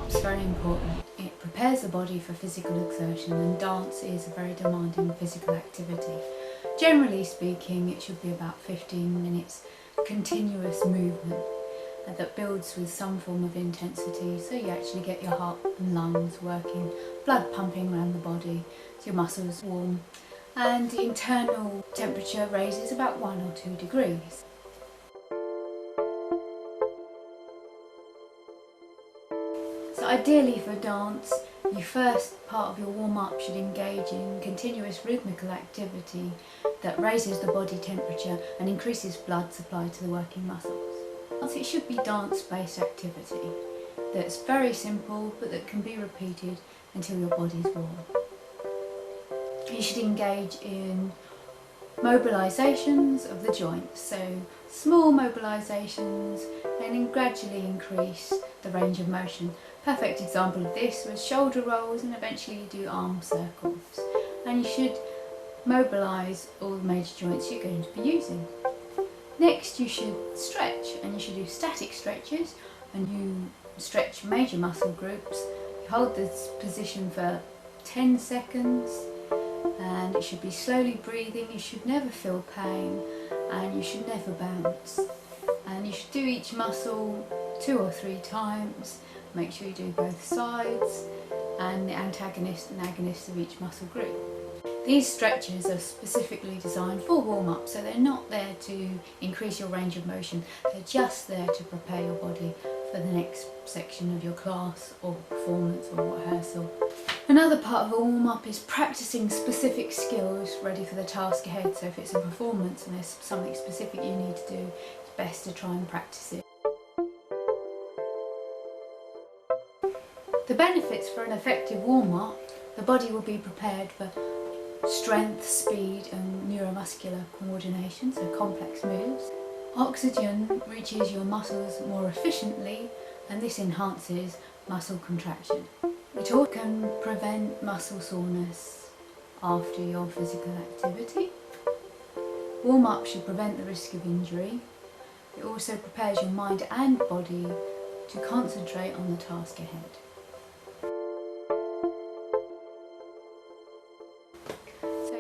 warm-up's very important. It prepares the body for physical exertion, and dance is a very demanding physical activity. Generally speaking, it should be about 15 minutes continuous movement that builds with some form of intensity, so you actually get your heart and lungs working, blood pumping around the body, so your muscles warm, and the internal temperature raises about 1 or 2 degrees. So ideally for dance, your first part of your warm-up should engage in continuous rhythmical activity that raises the body temperature and increases blood supply to the working muscles. It should be dance-based activity that's very simple but that can be repeated until your body's warm. You should engage in mobilisations of the joints, so small mobilisations, and then gradually increase the range of motion. Perfect example of this was shoulder rolls, and eventually you do arm circles. And you should mobilise all the major joints you're going to be using. Next you should stretch, and you should do static stretches, and you stretch major muscle groups. You hold this position for 10 seconds, and it should be slowly breathing. You should never feel pain, and you should never bounce. And you should do each muscle 2 or 3 times. Make sure you do both sides and the antagonist and agonist of each muscle group. These stretches are specifically designed for warm-up, so they're not there to increase your range of motion, they're just there to prepare your body for the next section of your class or performance or rehearsal. Another part of a warm-up is practicing specific skills ready for the task ahead, so if it's a performance and there's something specific you need to do, it's best to try and practice it. The benefits for an effective warm-up: the body will be prepared for strength, speed and neuromuscular coordination, so complex moves. Oxygen reaches your muscles more efficiently, and this enhances muscle contraction. It also can prevent muscle soreness after your physical activity. Warm-up should prevent the risk of injury. It also prepares your mind and body to concentrate on the task ahead.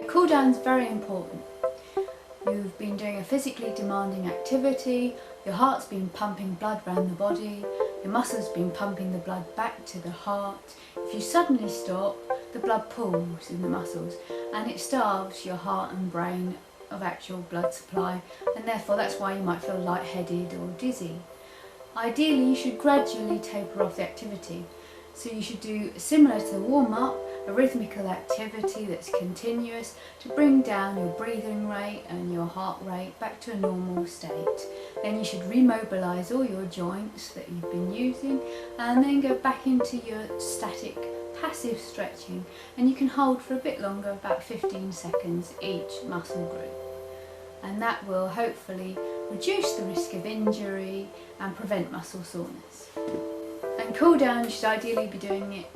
Cool down is very important. You've been doing a physically demanding activity, your heart's been pumping blood around the body, your muscles been pumping the blood back to the heart. If you suddenly stop, the blood pools in the muscles and it starves your heart and brain of actual blood supply, and therefore that's why you might feel lightheaded or dizzy. Ideally you should gradually taper off the activity. So you should do, similar to the warm-up, a rhythmical activity that's continuous to bring down your breathing rate and your heart rate back to a normal state. Then you should remobilise all your joints that you've been using, and then go back into your static passive stretching, and you can hold for a bit longer, about 15 seconds each muscle group. And that will hopefully reduce the risk of injury and prevent muscle soreness. And cool down, you should ideally be doing it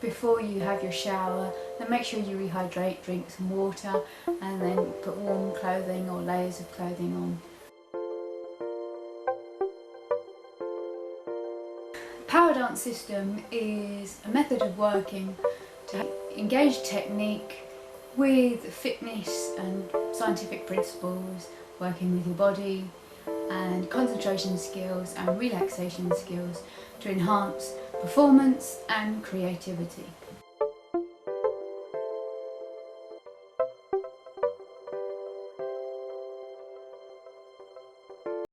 before you have your shower. Then make sure you rehydrate, drink some water, and then put warm clothing or layers of clothing on. Power dance system is a method of working to engage technique with fitness and scientific principles, working with your body and concentration skills and relaxation skills to enhance performance and creativity.